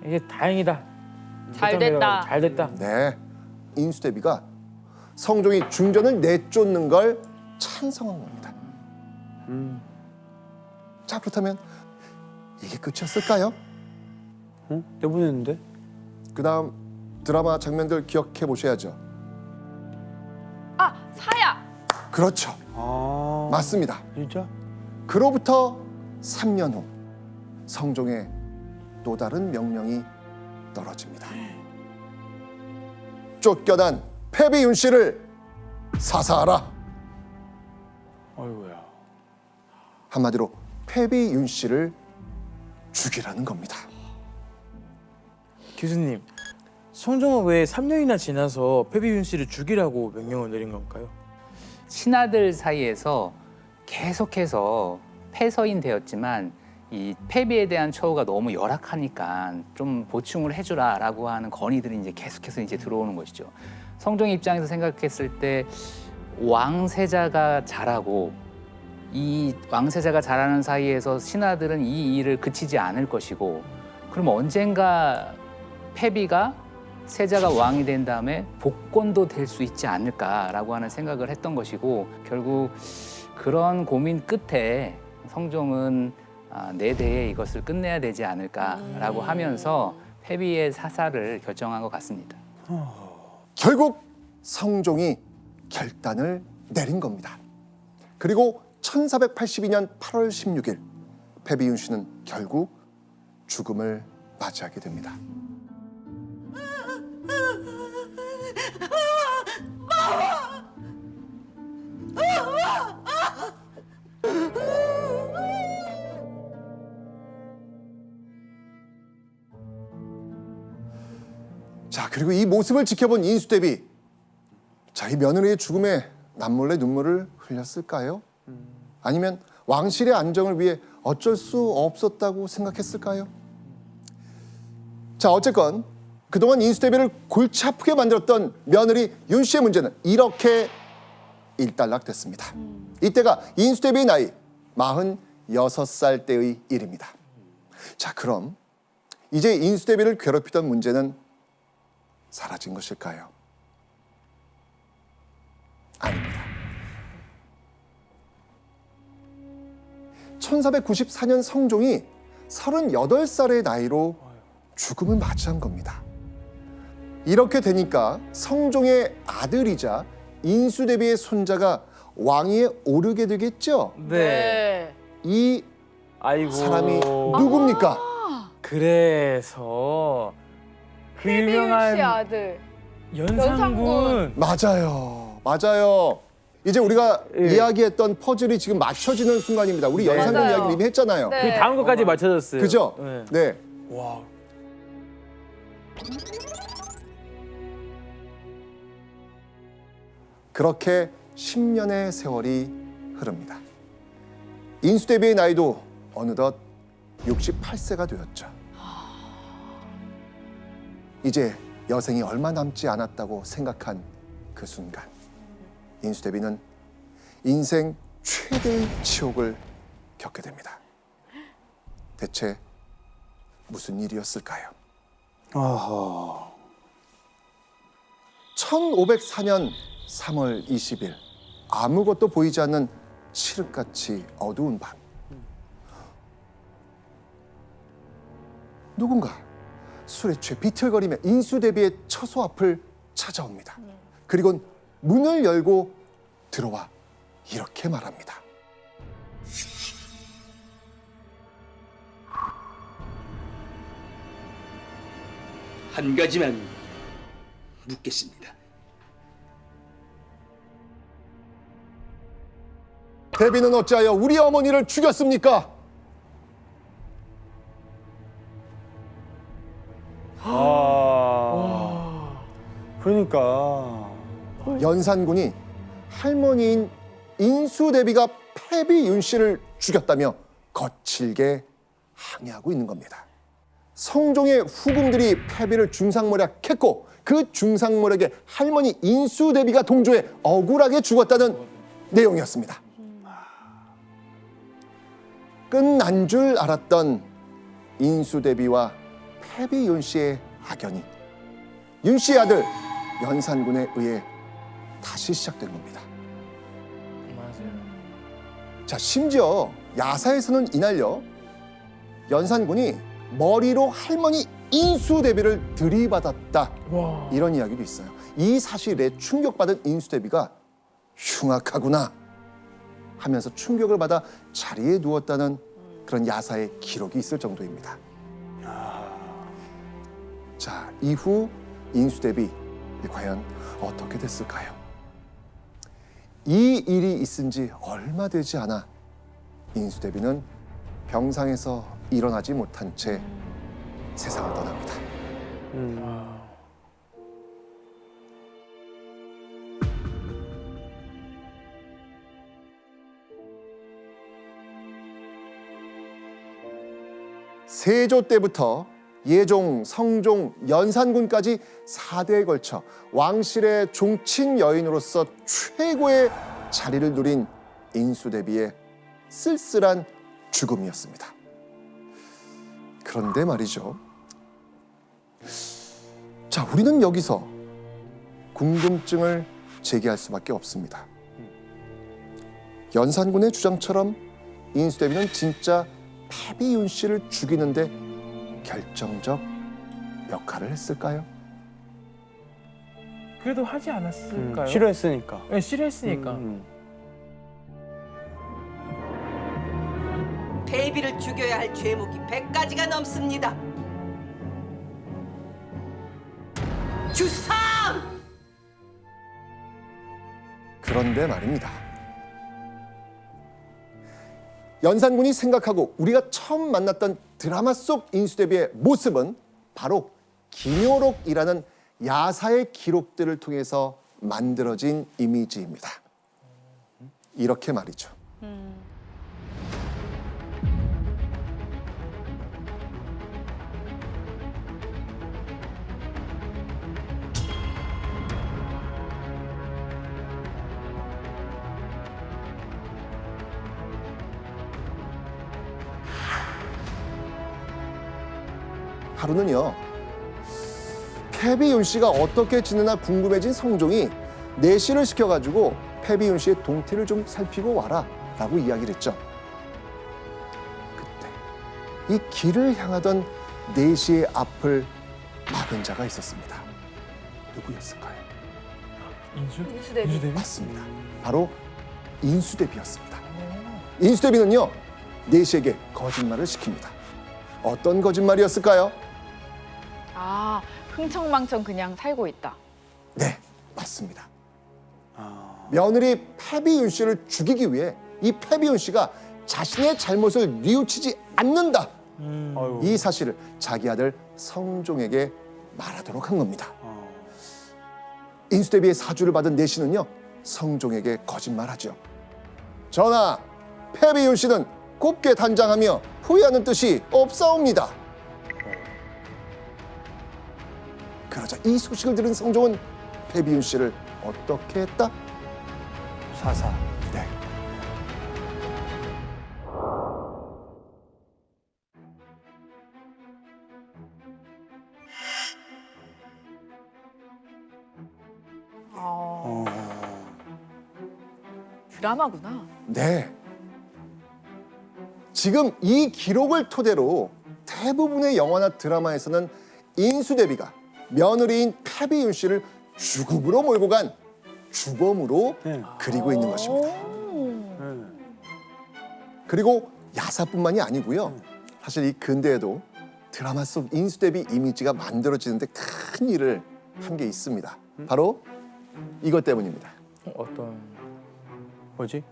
이제 다행이다. 잘 됐다. 잘 됐다. 네, 인수대비가 성종이 중전을 내쫓는 걸 찬성한 겁니다. 자, 그렇다면 이게 끝이었을까요? 응? 내보냈는데? 그 다음 드라마 장면들 기억해 보셔야죠. 아, 사야. 그렇죠. 아, 맞습니다. 진짜? 그로부터 3년 후 성종의 또 다른 명령이 떨어집니다. 쫓겨난 패비 윤 씨를 사사하라. 아이고야. 한마디로 패비 윤 씨를 죽이라는 겁니다. 교수님, 성종은 왜 3년이나 지나서 패비윤 씨를 죽이라고 명령을 내린 건가요? 신하들 사이에서 계속해서 패서인 되었지만 이 패비에 대한 처우가 너무 열악하니까 좀 보충을 해주라라고 하는 건의들이 이제 계속해서 이제 들어오는 것이죠. 성종 입장에서 생각했을 때 왕세자가 잘하고 이 왕세자가 잘하는 사이에서 신하들은 이 일을 그치지 않을 것이고, 그럼 언젠가 패비가 세자가 왕이 된 다음에 복권도 될 수 있지 않을까라고 하는 생각을 했던 것이고, 결국 그런 고민 끝에 성종은 내 대에 이것을 끝내야 되지 않을까라고 하면서 패비의 사사를 결정한 것 같습니다. 결국 성종이 결단을 내린 겁니다. 그리고 1482년 8월 16일 패비윤 씨는 결국 죽음을 맞이하게 됩니다. 자, 그리고 이 모습을 지켜본 인수대비, 자기 며느리의 죽음에 남몰래 눈물을 흘렸을까요? 아니면 왕실의 안정을 위해 어쩔 수 없었다고 생각했을까요? 자, 어쨌건 그동안 인수대비를 골치 아프게 만들었던 며느리 윤 씨의 문제는 이렇게 일단락됐습니다. 이때가 인수대비의 나이 46살 때의 일입니다. 자, 그럼 이제 인수대비를 괴롭히던 문제는 사라진 것일까요? 아닙니다. 1494년 성종이 38살의 나이로 죽음을 맞이한 겁니다. 이렇게 되니까 성종의 아들이자 인수대비의 손자가 왕위에 오르게 되겠죠? 네. 이 아이고. 사람이 누굽니까? 그래서 그 패비윤 씨 유명한 아들. 연산군. 맞아요. 이제 우리가 예. 이야기했던 퍼즐이 지금 맞춰지는 순간입니다. 우리 연산군 맞아요. 이야기를 이미 했잖아요. 네. 그 다음 것까지 맞춰졌어요. 그죠? 네. 네. 와. 그렇게 10년의 세월이 흐릅니다. 인수대비의 나이도 어느덧 68세가 되었죠. 이제 여생이 얼마 남지 않았다고 생각한 그 순간, 인수대비는 인생 최대의 치욕을 겪게 됩니다. 대체 무슨 일이었을까요? 아하. 1504년 3월 20일, 아무것도 보이지 않는 칠흑같이 어두운 밤, 누군가 술에 취해 비틀거리며 인수대비의 처소 앞을 찾아옵니다. 그리고 문을 열고 들어와 이렇게 말합니다. 한 가지만 묻겠습니다. 대비는 어찌하여 우리 어머니를 죽였습니까? 그러니까. 연산군이 할머니인 인수대비가 패비윤 씨를 죽였다며 거칠게 항의하고 있는 겁니다. 성종의 후궁들이 패비를 중상모략했고 그 중상모략에 할머니 인수대비가 동조해 억울하게 죽었다는 내용이었습니다. 끝난 줄 알았던 인수대비와 패비윤 씨의 악연이 윤 씨의 아들 연산군에 의해 다시 시작된 겁니다. 맞아요. 자, 심지어 야사에서는 이날요 연산군이 머리로 할머니 인수대비를 들이받았다, 와. 이런 이야기도 있어요. 이 사실에 충격받은 인수대비가 흉악하구나 하면서 충격을 받아 자리에 누웠다는 그런 야사의 기록이 있을 정도입니다. 자, 이후 인수대비 과연 어떻게 됐을까요? 이 일이 있은 지 얼마 되지 않아 인수대비는 병상에서 일어나지 못한 채 세상을 떠납니다. 세조 때부터 예종, 성종, 연산군까지 4대에 걸쳐 왕실의 종친 여인으로서 최고의 자리를 누린 인수대비의 쓸쓸한 죽음이었습니다. 그런데 말이죠. 자, 우리는 여기서 궁금증을 제기할 수밖에 없습니다. 연산군의 주장처럼 인수대비는 진짜 패비윤 씨를 죽이는데 결정적 역할을 했을까요? 그래도 하지 않았을까요? 싫어했으니까. 네, 싫어했으니까. 패비를 죽여야 할 죄목이 100가지가 넘습니다. 주상! 그런데 말입니다. 연산군이 생각하고 우리가 처음 만났던 드라마 속 인수대비의 모습은 바로 기묘록이라는 야사의 기록들을 통해서 만들어진 이미지입니다. 이렇게 말이죠. 하루는요, 패비윤 씨가 어떻게 지내나 궁금해진 성종이 내시를 시켜가지고 패비윤 씨의 동태를 좀 살피고 와라 라고 이야기를 했죠. 그때 이 길을 향하던 내시의 앞을 막은 자가 있었습니다. 누구였을까요? 인수대비. 맞습니다. 바로 인수대비였습니다. 인수대비는요, 내시에게 거짓말을 시킵니다. 어떤 거짓말이었을까요? 아, 흥청망청 그냥 살고 있다. 네, 맞습니다. 며느리 패비윤 씨를 죽이기 위해 이 패비윤 씨가 자신의 잘못을 뉘우치지 않는다, 아유. 이 사실을 자기 아들 성종에게 말하도록 한 겁니다. 인수대비의 사주를 받은 내시는요, 성종에게 거짓말하죠. 전하, 패비윤 씨는 곱게 단장하며 후회하는 뜻이 없사옵니다. 그러자 이 소식을 들은 성종은 패비윤 씨를 어떻게 했다? 사사. 네. 어, 드라마구나. 네. 지금 이 기록을 토대로 대부분의 영화나 드라마에서는 인수대비가 며느리인 패비윤 씨를 죽음으로 몰고 간 주범으로 네. 그리고 있는 것입니다. 네. 그리고 야사뿐만이 아니고요. 사실 이 근대에도 드라마 속 인수대비 이미지가 만들어지는데 큰 일을 한 게 있습니다. 바로 이것 때문입니다. 어떤? 뭐지?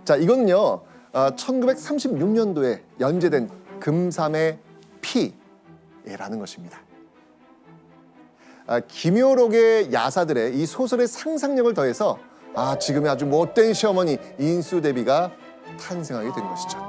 자, 이거는요, 1936년도에 연재된 금삼의 피라는 것입니다. 김효록의 야사들의 이 소설의 상상력을 더해서 지금의 아주 못된 시어머니 인수대비가 탄생하게 된 것이죠.